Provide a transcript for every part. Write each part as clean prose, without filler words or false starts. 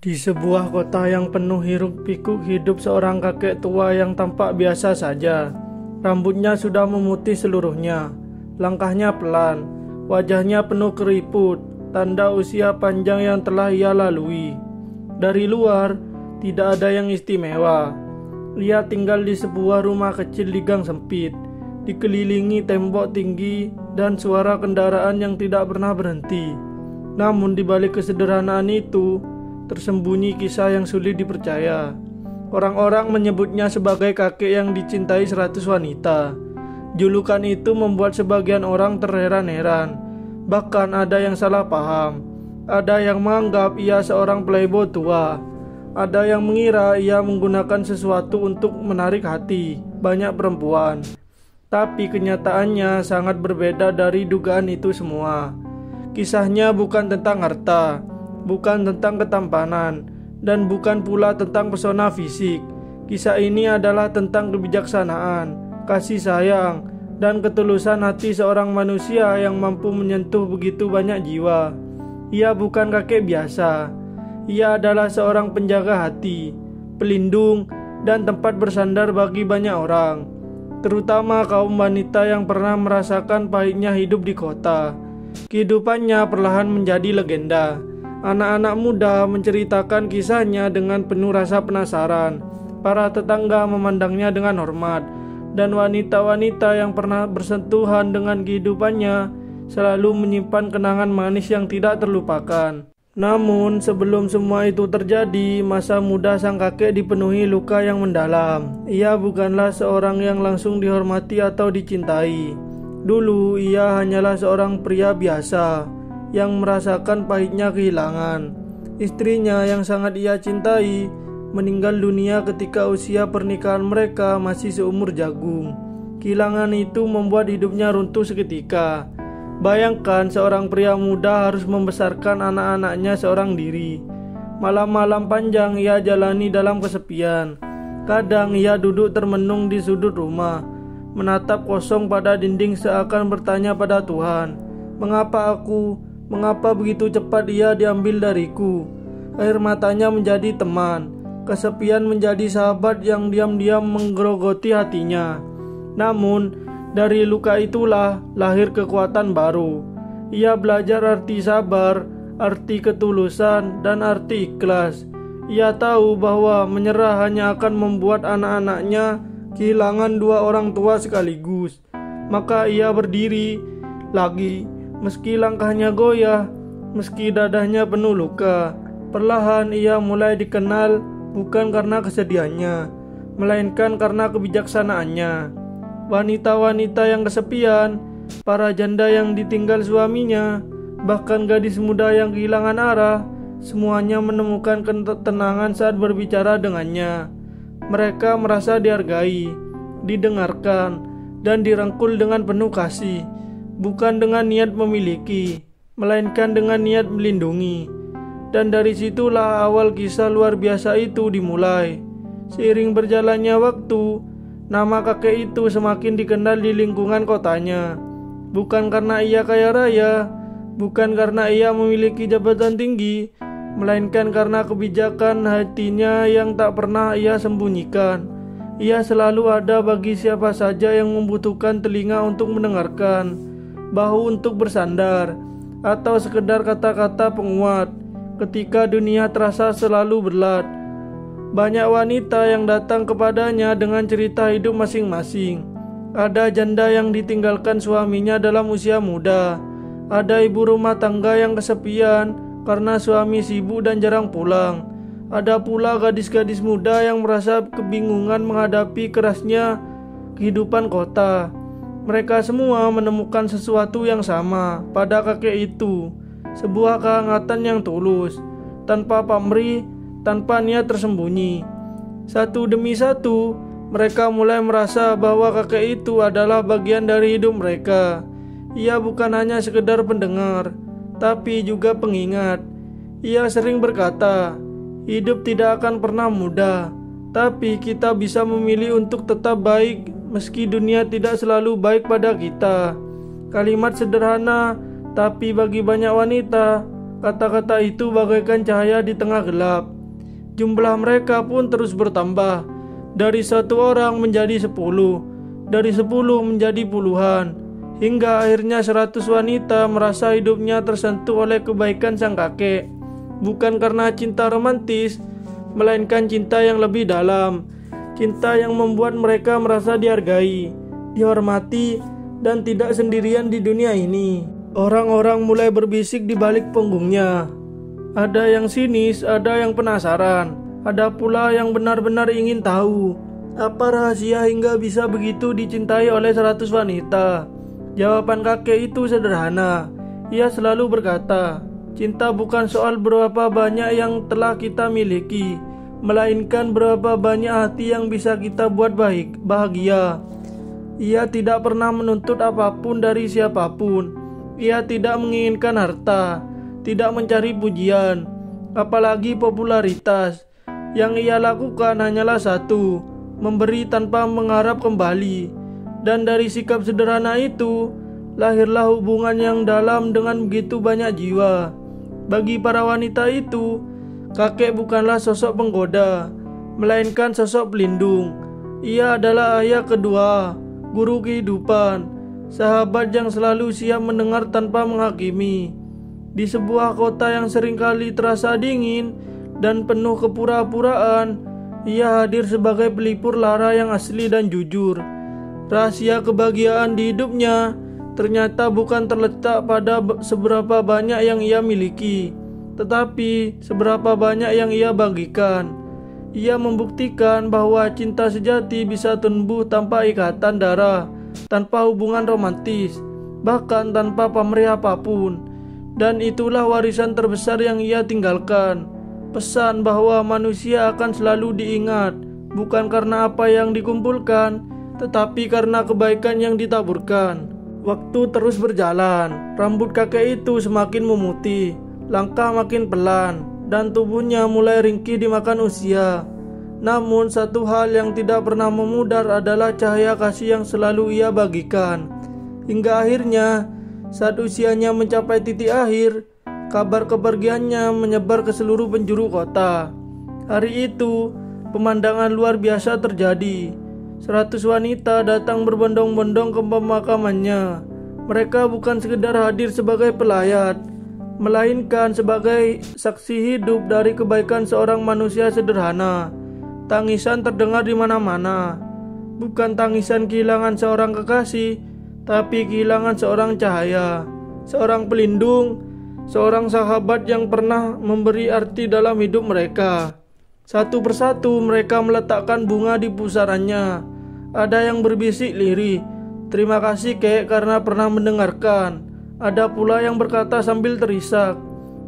Di sebuah kota yang penuh hiruk-pikuk hidup seorang kakek tua yang tampak biasa saja. Rambutnya sudah memutih seluruhnya, langkahnya pelan, wajahnya penuh keriput, tanda usia panjang yang telah ia lalui. Dari luar, tidak ada yang istimewa. Ia tinggal di sebuah rumah kecil di gang sempit, dikelilingi tembok tinggi dan suara kendaraan yang tidak pernah berhenti. Namun di balik kesederhanaan itu, tersembunyi kisah yang sulit dipercaya. Orang-orang menyebutnya sebagai kakek yang dicintai 100 wanita. Julukan itu membuat sebagian orang terheran-heran. Bahkan ada yang salah paham. Ada yang menganggap ia seorang playboy tua. Ada yang mengira ia menggunakan sesuatu untuk menarik hati banyak perempuan. Tapi kenyataannya sangat berbeda dari dugaan itu semua. Kisahnya bukan tentang harta, bukan tentang ketampanan, dan bukan pula tentang pesona fisik. Kisah ini adalah tentang kebijaksanaan, kasih sayang, dan ketulusan hati seorang manusia yang mampu menyentuh begitu banyak jiwa. Ia bukan kakek biasa. Ia adalah seorang penjaga hati, pelindung, dan tempat bersandar bagi banyak orang, terutama kaum wanita yang pernah merasakan pahitnya hidup di kota. Kehidupannya perlahan menjadi legenda. Anak-anak muda menceritakan kisahnya dengan penuh rasa penasaran. Para tetangga memandangnya dengan hormat, dan wanita-wanita yang pernah bersentuhan dengan kehidupannya selalu menyimpan kenangan manis yang tidak terlupakan. Namun sebelum semua itu terjadi, masa muda sang kakek dipenuhi luka yang mendalam. Ia bukanlah seorang yang langsung dihormati atau dicintai. Dulu ia hanyalah seorang pria biasa yang merasakan pahitnya kehilangan. Istrinya yang sangat ia cintai meninggal dunia ketika usia pernikahan mereka masih seumur jagung. Kehilangan itu membuat hidupnya runtuh seketika. Bayangkan seorang pria muda harus membesarkan anak-anaknya seorang diri. Malam-malam panjang ia jalani dalam kesepian. Kadang ia duduk termenung di sudut rumah, menatap kosong pada dinding seakan bertanya pada Tuhan, "Mengapa aku? Mengapa begitu cepat ia diambil dariku?" Air matanya menjadi teman, kesepian menjadi sahabat yang diam-diam menggerogoti hatinya. Namun, dari luka itulah lahir kekuatan baru. Ia belajar arti sabar, arti ketulusan, dan arti ikhlas. Ia tahu bahwa menyerah hanya akan membuat anak-anaknya kehilangan dua orang tua sekaligus. Maka ia berdiri lagi, meski langkahnya goyah, meski dadahnya penuh luka. Perlahan ia mulai dikenal bukan karena kesedihannya, melainkan karena kebijaksanaannya. Wanita-wanita yang kesepian, para janda yang ditinggal suaminya, bahkan gadis muda yang kehilangan arah, semuanya menemukan ketenangan saat berbicara dengannya. Mereka merasa dihargai, didengarkan, dan dirangkul dengan penuh kasih, bukan dengan niat memiliki, melainkan dengan niat melindungi. Dan dari situlah awal kisah luar biasa itu dimulai. Seiring berjalannya waktu, nama kakek itu semakin dikenal di lingkungan kotanya. Bukan karena ia kaya raya, bukan karena ia memiliki jabatan tinggi, melainkan karena kebijakan hatinya yang tak pernah ia sembunyikan. Ia selalu ada bagi siapa saja yang membutuhkan telinga untuk mendengarkan, bahu untuk bersandar, atau sekedar kata-kata penguat ketika dunia terasa selalu berat. Banyak wanita yang datang kepadanya dengan cerita hidup masing-masing. Ada janda yang ditinggalkan suaminya dalam usia muda. Ada ibu rumah tangga yang kesepian karena suami sibuk dan jarang pulang. Ada pula gadis-gadis muda yang merasa kebingungan menghadapi kerasnya kehidupan kota. Mereka semua menemukan sesuatu yang sama pada kakek itu, sebuah kehangatan yang tulus, tanpa pamrih, tanpa niat tersembunyi. Satu demi satu, mereka mulai merasa bahwa kakek itu adalah bagian dari hidup mereka. Ia bukan hanya sekedar pendengar, tapi juga pengingat. Ia sering berkata, "Hidup tidak akan pernah mudah, tapi kita bisa memilih untuk tetap baik meski dunia tidak selalu baik pada kita." Kalimat sederhana, tapi bagi banyak wanita Kata-kata itu bagaikan cahaya di tengah gelap. Jumlah mereka pun terus bertambah. Dari 1 orang menjadi 10, dari 10 menjadi puluhan, hingga akhirnya 100 wanita merasa hidupnya tersentuh oleh kebaikan sang kakek. Bukan karena cinta romantis, melainkan cinta yang lebih dalam. Cinta yang membuat mereka merasa dihargai, dihormati, dan tidak sendirian di dunia ini. Orang-orang mulai berbisik di balik punggungnya. Ada yang sinis, ada yang penasaran. Ada pula yang benar-benar ingin tahu apa rahasia hingga bisa begitu dicintai oleh 100 wanita. Jawaban kakek itu sederhana. Ia selalu berkata, cinta bukan soal berapa banyak yang telah kita miliki, melainkan berapa banyak hati yang bisa kita buat bahagia. Ia tidak pernah menuntut apapun dari siapapun. Ia tidak menginginkan harta, tidak mencari pujian, apalagi popularitas. Yang ia lakukan hanyalah satu, memberi tanpa mengharap kembali. Dan dari sikap sederhana itu, lahirlah hubungan yang dalam dengan begitu banyak jiwa. Bagi para wanita itu, kakek bukanlah sosok penggoda, melainkan sosok pelindung. Ia adalah ayah kedua, guru kehidupan, sahabat yang selalu siap mendengar tanpa menghakimi. Di sebuah kota yang seringkali terasa dingin dan penuh kepura-puraan, ia hadir sebagai pelipur lara yang asli dan jujur. Rahasia kebahagiaan di hidupnya ternyata bukan terletak pada seberapa banyak yang ia miliki, tetapi seberapa banyak yang ia bagikan. Ia membuktikan bahwa cinta sejati bisa tumbuh tanpa ikatan darah, tanpa hubungan romantis, bahkan tanpa pamrih apapun. Dan itulah warisan terbesar yang ia tinggalkan. Pesan bahwa manusia akan selalu diingat, bukan karena apa yang dikumpulkan, tetapi karena kebaikan yang ditaburkan. Waktu terus berjalan, rambut kakek itu semakin memutih, langkah makin pelan, dan tubuhnya mulai ringkih dimakan usia. Namun satu hal yang tidak pernah memudar adalah cahaya kasih yang selalu ia bagikan. Hingga akhirnya, saat usianya mencapai titik akhir, kabar kepergiannya menyebar ke seluruh penjuru kota. Hari itu, pemandangan luar biasa terjadi. 100 wanita datang berbondong-bondong ke pemakamannya. Mereka bukan sekedar hadir sebagai pelayat, melainkan sebagai saksi hidup dari kebaikan seorang manusia sederhana. Tangisan terdengar di mana-mana. Bukan tangisan kehilangan seorang kekasih, tapi kehilangan seorang cahaya, seorang pelindung, seorang sahabat yang pernah memberi arti dalam hidup mereka. Satu persatu mereka meletakkan bunga di pusarannya. Ada yang berbisik lirih, "Terima kasih kek karena pernah mendengarkan." Ada pula yang berkata sambil terisak,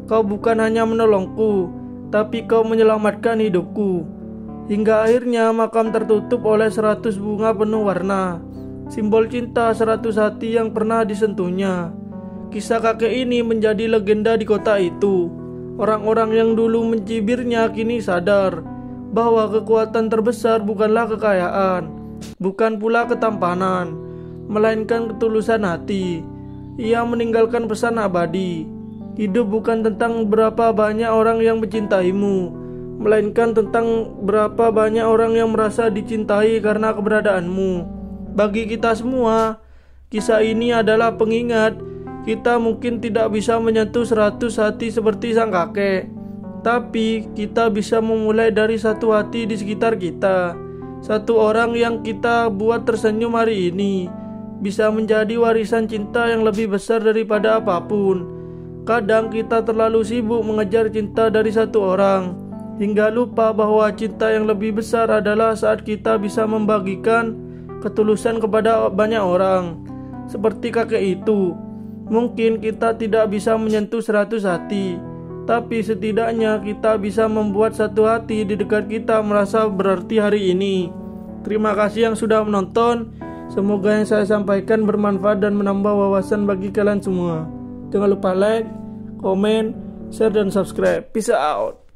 "Kau bukan hanya menolongku, tapi kau menyelamatkan hidupku." Hingga akhirnya makam tertutup oleh 100 bunga penuh warna, simbol cinta 100 hati yang pernah disentuhnya. Kisah kakek ini menjadi legenda di kota itu. Orang-orang yang dulu mencibirnya kini sadar bahwa kekuatan terbesar bukanlah kekayaan, bukan pula ketampanan, melainkan ketulusan hati. Ia meninggalkan pesan abadi. Hidup bukan tentang berapa banyak orang yang mencintaimu, melainkan tentang berapa banyak orang yang merasa dicintai karena keberadaanmu. Bagi kita semua, kisah ini adalah pengingat. Kita mungkin tidak bisa menyentuh 100 hati seperti sang kakek, tapi kita bisa memulai dari satu hati di sekitar kita. Satu orang yang kita buat tersenyum hari ini bisa menjadi warisan cinta yang lebih besar daripada apapun. Kadang kita terlalu sibuk mengejar cinta dari satu orang, hingga lupa bahwa cinta yang lebih besar adalah saat kita bisa membagikan ketulusan kepada banyak orang. Seperti kakek itu, mungkin kita tidak bisa menyentuh 100 hati, tapi setidaknya kita bisa membuat satu hati di dekat kita merasa berarti hari ini. Terima kasih yang sudah menonton. Semoga yang saya sampaikan bermanfaat dan menambah wawasan bagi kalian semua. Jangan lupa like, komen, share, dan subscribe. Peace out.